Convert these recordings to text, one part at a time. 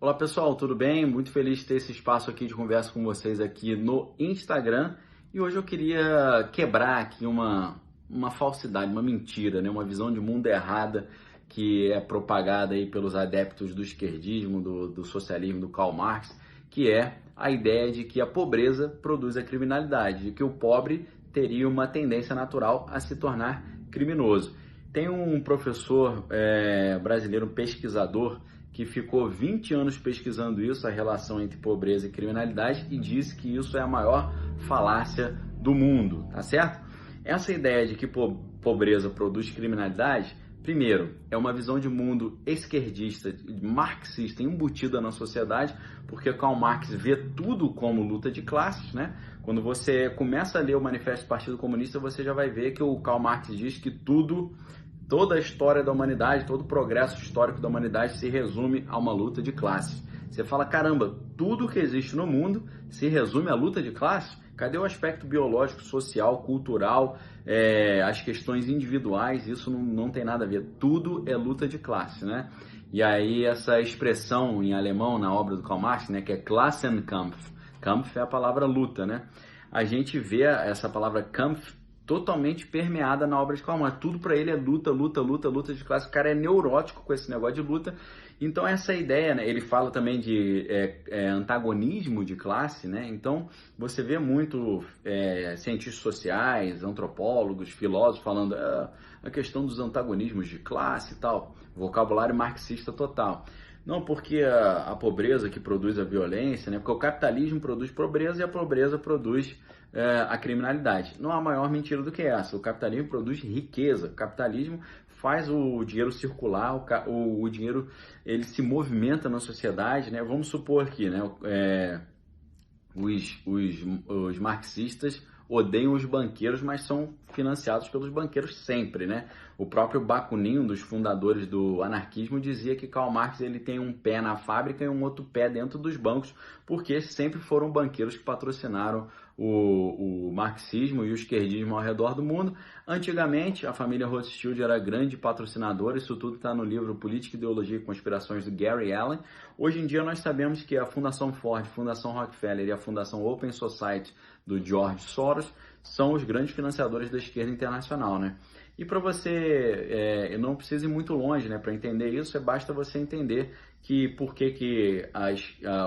Olá pessoal, tudo bem? Muito feliz de ter esse espaço aqui de conversa com vocês aqui no Instagram. E hoje eu queria quebrar aqui uma falsidade, uma mentira, né? Uma visão de mundo errada que é propagada aí pelos adeptos do esquerdismo, do socialismo, do Karl Marx, que é a ideia de que a pobreza produz a criminalidade, de que o pobre teria uma tendência natural a se tornar criminoso. Tem um professor brasileiro, um pesquisador, que ficou 20 anos pesquisando isso, a relação entre pobreza e criminalidade, e disse que isso é a maior falácia do mundo, tá certo? Essa ideia de que pobreza produz criminalidade, primeiro, é uma visão de mundo esquerdista, marxista, embutida na sociedade, porque Karl Marx vê tudo como luta de classes, né? Quando você começa a ler o Manifesto do Partido Comunista, você já vai ver que o Karl Marx diz que toda a história da humanidade, todo o progresso histórico da humanidade se resume a uma luta de classes. Você fala, caramba, tudo que existe no mundo se resume à luta de classes? Cadê o aspecto biológico, social, cultural, as questões individuais? Isso não tem nada a ver. Tudo é luta de classe, né? E aí essa expressão em alemão na obra do Karl Marx, né, que é Klassenkampf. Kampf é a palavra luta, né? A gente vê essa palavra Kampf totalmente permeada na obra de Karl Marx. Tudo para ele é luta, luta, luta, luta de classe. O cara é neurótico com esse negócio de luta. Então essa ideia, né, ele fala também de antagonismo de classe, né? Então você vê muito cientistas sociais, antropólogos, filósofos falando a questão dos antagonismos de classe e tal. Vocabulário marxista total. Não porque a pobreza que produz a violência, né? Porque o capitalismo produz pobreza e a pobreza produz a criminalidade. Não há maior mentira do que essa. O capitalismo produz riqueza. O capitalismo faz o dinheiro circular, o dinheiro ele se movimenta na sociedade, né? Vamos supor aqui, né? Os marxistas odeiam os banqueiros, mas são financiados pelos banqueiros sempre, né? O próprio Bakunin, um dos fundadores do anarquismo, dizia que Karl Marx ele tem um pé na fábrica e um outro pé dentro dos bancos, porque sempre foram banqueiros que patrocinaram o marxismo e o esquerdismo ao redor do mundo. Antigamente, a família Rothschild era grande patrocinadora, isso tudo está no livro Política, Ideologia e Conspirações do Gary Allen. Hoje em dia nós sabemos que a Fundação Ford, Fundação Rockefeller e a Fundação Open Society do George Soros são os grandes financiadores da esquerda internacional, né? E para você, não precisa ir muito longe, né? Para entender isso, basta você entender que por que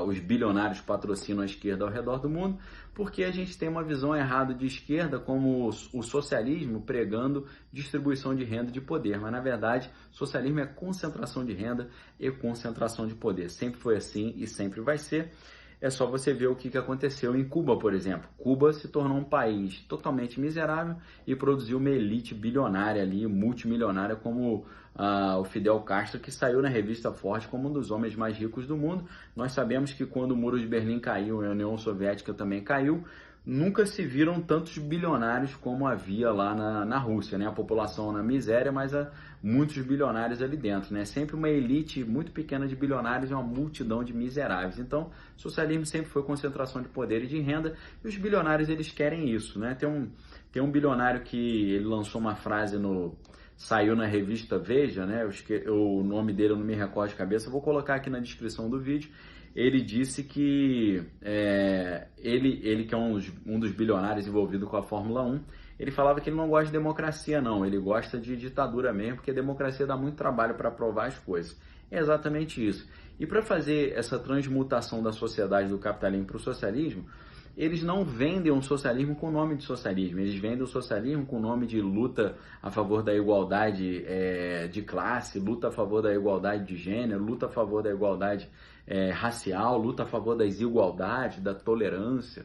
os bilionários patrocinam a esquerda ao redor do mundo, porque a gente tem uma visão errada de esquerda como o socialismo pregando distribuição de renda e de poder, mas na verdade socialismo é concentração de renda e concentração de poder, sempre foi assim e sempre vai ser. É só você ver o que aconteceu em Cuba, por exemplo. Cuba se tornou um país totalmente miserável e produziu uma elite bilionária ali, multimilionária, como o Fidel Castro, que saiu na revista Forbes como um dos homens mais ricos do mundo. Nós sabemos que quando o Muro de Berlim caiu e a União Soviética também caiu, nunca se viram tantos bilionários como havia lá na Rússia, né? A população na miséria, mas há muitos bilionários ali dentro, né? Sempre uma elite muito pequena de bilionários e uma multidão de miseráveis. Então, o socialismo sempre foi concentração de poder e de renda, e os bilionários, eles querem isso, né? Tem um bilionário que ele lançou uma frase saiu na revista Veja, né? O nome dele eu não me recordo de cabeça, eu vou colocar aqui na descrição do vídeo. Ele disse que ele que é um dos bilionários envolvido com a Fórmula 1, ele falava que ele não gosta de democracia não, ele gosta de ditadura mesmo, porque a democracia dá muito trabalho para aprovar as coisas. É exatamente isso. E para fazer essa transmutação da sociedade do capitalismo para o socialismo, eles não vendem o socialismo com o nome de socialismo, eles vendem o socialismo com o nome de luta a favor da igualdade de classe, luta a favor da igualdade de gênero, luta a favor da igualdade racial, luta a favor das igualdades, da tolerância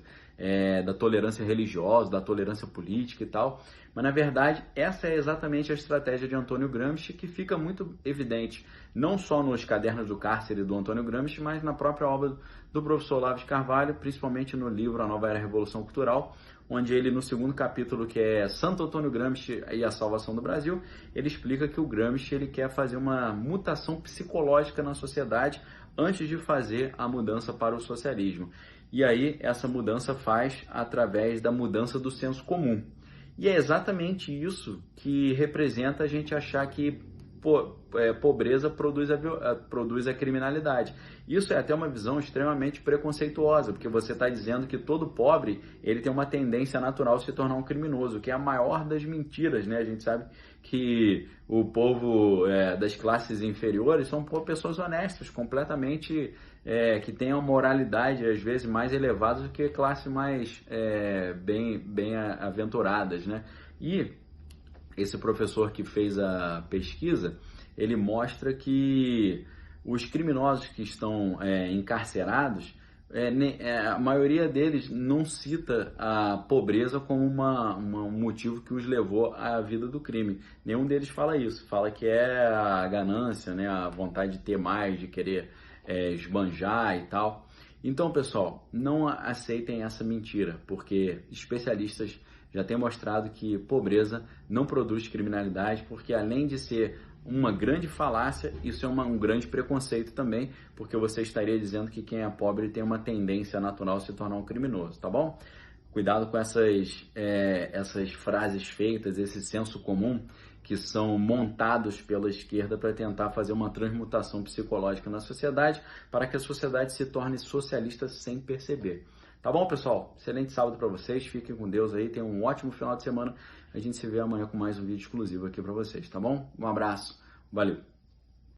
religiosa, da tolerância política e tal. Mas, na verdade, essa é exatamente a estratégia de Antônio Gramsci, que fica muito evidente, não só nos Cadernos do Cárcere do Antônio Gramsci, mas na própria obra do professor Olavo de Carvalho, principalmente no livro A Nova Era Revolução Cultural, onde ele, no segundo capítulo, que é Santo Antônio Gramsci e a Salvação do Brasil, ele explica que o Gramsci ele quer fazer uma mutação psicológica na sociedade antes de fazer a mudança para o socialismo. E aí, essa mudança faz através da mudança do senso comum. E é exatamente isso que representa a gente achar que pobreza produz a criminalidade. Isso é até uma visão extremamente preconceituosa, porque você está dizendo que todo pobre ele tem uma tendência natural a se tornar um criminoso, que é a maior das mentiras, né? A gente sabe que o povo das classes inferiores são pessoas honestas, completamente que têm uma moralidade às vezes mais elevada do que classes mais bem aventuradas, né? E esse professor que fez a pesquisa, ele mostra que os criminosos que estão encarcerados, a maioria deles não cita a pobreza como um motivo que os levou à vida do crime. Nenhum deles fala isso. Fala que é a ganância, né, a vontade de ter mais, de querer esbanjar e tal. Então, pessoal, não aceitem essa mentira, porque especialistas já têm mostrado que pobreza não produz criminalidade, porque além de ser uma grande falácia, isso é um grande preconceito também, porque você estaria dizendo que quem é pobre tem uma tendência natural a se tornar um criminoso, tá bom? Cuidado com essas frases feitas, esse senso comum que são montados pela esquerda para tentar fazer uma transmutação psicológica na sociedade, para que a sociedade se torne socialista sem perceber. Tá bom, pessoal? Excelente sábado para vocês. Fiquem com Deus aí. Tenham um ótimo final de semana. A gente se vê amanhã com mais um vídeo exclusivo aqui para vocês, tá bom? Um abraço. Valeu.